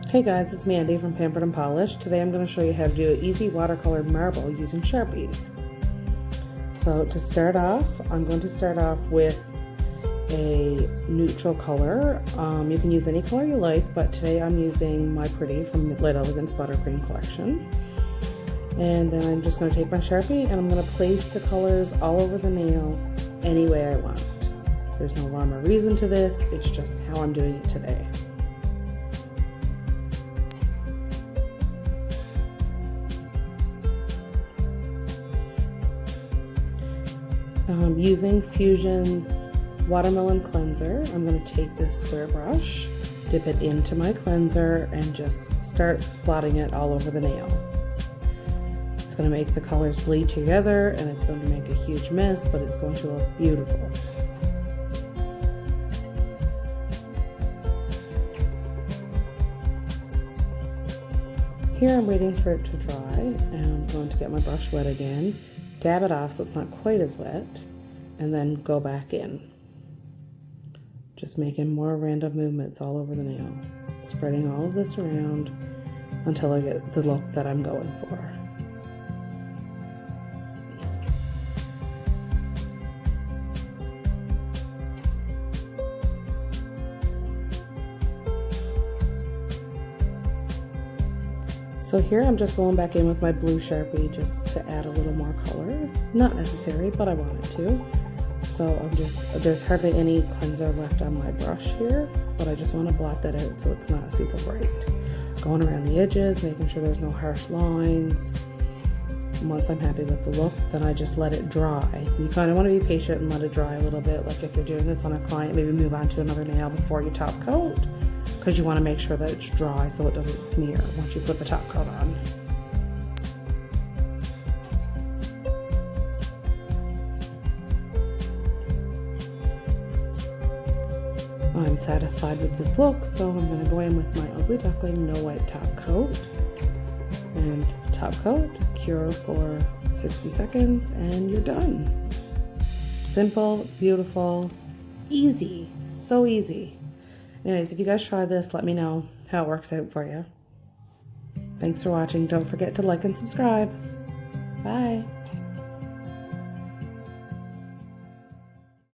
Hey guys, it's Mandy from Pampered and Polished. Today I'm going to show you how to do an easy watercolor marble using Sharpies. So to start off, I'm going to start off with a neutral color. You can use any color you like, but today I'm using My Pretty from Light Elegance Buttercream collection. And then I'm just going to take my Sharpie and I'm going to place the colors all over the nail any way I want. There's no rhyme or reason to this, it's just how I'm doing it today. Using Fusion Watermelon Cleanser, I'm going to take this square brush, dip it into my cleanser, and just start splotting it all over the nail. It's going to make the colors bleed together and it's going to make a huge mess, but it's going to look beautiful. Here I'm waiting for it to dry, and I'm going to get my brush wet again, dab it off so it's not quite as wet, and then go back in. Just making more random movements all over the nail, spreading all of this around until I get the look that I'm going for. So here I'm just going back in with my blue Sharpie just to add a little more color. Not necessary, but I wanted to. So there's hardly any cleanser left on my brush here, but I just want to blot that out so it's not super bright. Going around the edges, making sure there's no harsh lines. And once I'm happy with the look, then I just let it dry. You kind of want to be patient and let it dry a little bit. Like if you're doing this on a client, maybe move on to another nail before you top coat, because you want to make sure that it's dry so it doesn't smear once you put the top coat on. I'm satisfied with this look, so I'm going to go in with my Ugly Duckling No White Top Coat. And top coat, cure for 60 seconds, and you're done. Simple, beautiful, easy, so easy. Anyways, if you guys try this, let me know how it works out for you. Thanks for watching. Don't forget to like and subscribe. Bye.